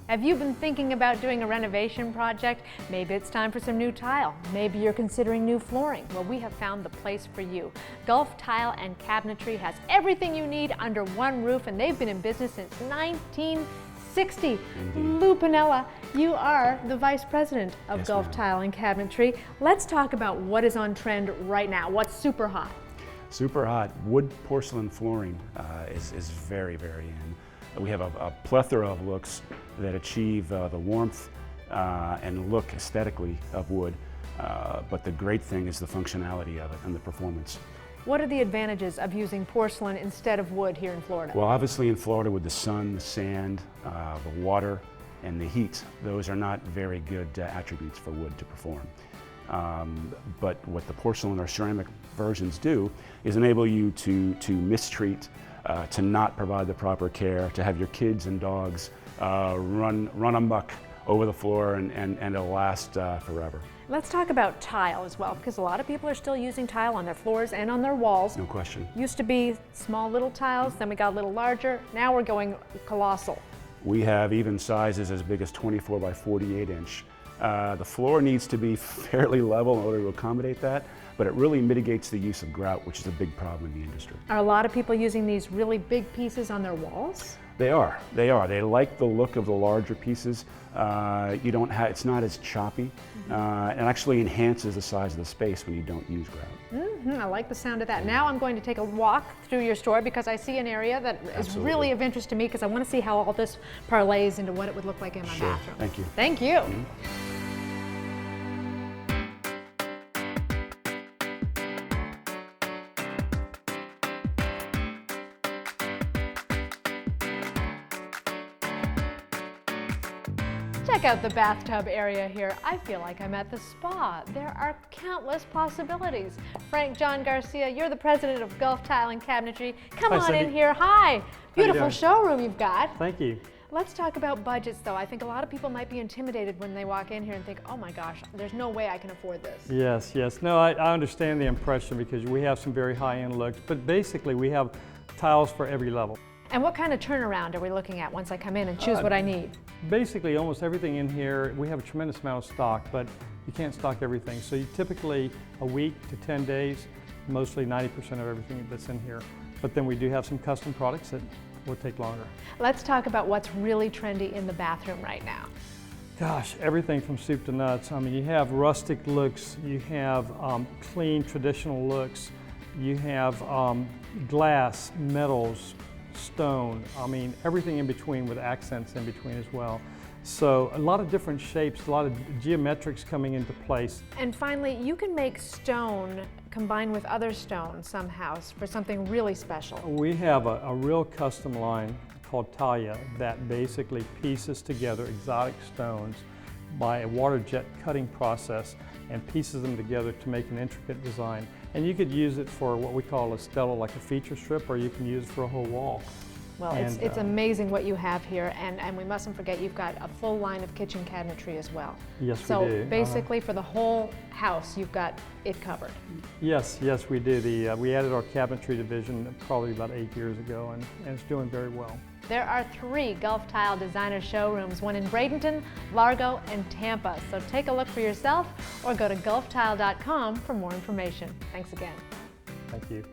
Have you been thinking about doing a renovation project? Maybe it's time for some new tile. Maybe you're considering new flooring. Well, we have found the place for you. Gulf Tile and Cabinetry has everything you need under one roof, and they've been in business since 1960. Lou Pinella, you are the Vice President of Yes, Gulf ma'am. Tile and Cabinetry. Let's talk about what is on trend right now. What's super hot? Super hot. Wood porcelain flooring is very, very in. We have a plethora of looks that achieve the warmth and look aesthetically of wood, but the great thing is the functionality of it and the performance. What are the advantages of using porcelain instead of wood here in Florida? Well, obviously in Florida with the sun, the sand, the water, and the heat, those are not very good attributes for wood to perform. But what the porcelain or ceramic versions do is enable you to mistreat, to not provide the proper care, to have your kids and dogs run amok over the floor, and it'll last forever. Let's talk about tile as well, because a lot of people are still using tile on their floors and on their walls. No question. Used to be small little tiles, then we got a little larger, now we're going colossal. We have even sizes as big as 24 by 48 inch. The floor needs to be fairly level in order to accommodate that, but it really mitigates the use of grout, which is a big problem in the industry. Are a lot of people using these really big pieces on their walls? They are. They like the look of the larger pieces. It's not as choppy. It actually enhances the size of the space when you don't use grout. I like the sound of that. Now I'm going to take a walk through your store because I see an area that is really of interest to me, because I want to see how all this parlays into what it would look like in my bathroom. Thank you. Thank you. Check out the bathtub area here. I feel like I'm at the spa. There are countless possibilities. Frank John Garcia, you're the president of Gulf Tile and Cabinetry. Come Hi, on Cyndi. in here. Hi. Beautiful doing? showroom you've got. Thank you. Let's talk about budgets, though. I think a lot of people might be intimidated when they walk in here and think, oh my gosh, there's no way I can afford this. Yes. No, I understand the impression because we have some very high-end looks, but basically we have tiles for every level. And what kind of turnaround are we looking at once I come in and choose what I need? Basically, almost everything in here, we have a tremendous amount of stock, but you can't stock everything. So you typically a week to 10 days, mostly 90% of everything that's in here. But then we do have some custom products that will take longer. Let's talk about what's really trendy in the bathroom right now. Gosh, everything from soup to nuts. I mean, you have rustic looks, you have clean, traditional looks, you have glass, metals, stone, I mean, everything in between with accents in between as well. So a lot of different shapes, a lot of geometrics coming into place. And finally, you can make stone combined with other stone somehow for something really special. We have a real custom line called Talia that basically pieces together exotic stones by a water jet cutting process and pieces them together to make an intricate design. And you could use it for what we call a stela, like a feature strip, or you can use it for a whole wall. Well, it's amazing what you have here, and we mustn't forget you've got a full line of kitchen cabinetry as well. Yes, we do. So basically for the whole house, you've got it covered. Yes, we do. We added our cabinetry division probably about 8 years ago, and it's doing very well. There are 3 Gulf Tile designer showrooms, one in Bradenton, Largo, and Tampa. So take a look for yourself or go to gulftile.com for more information. Thanks again. Thank you.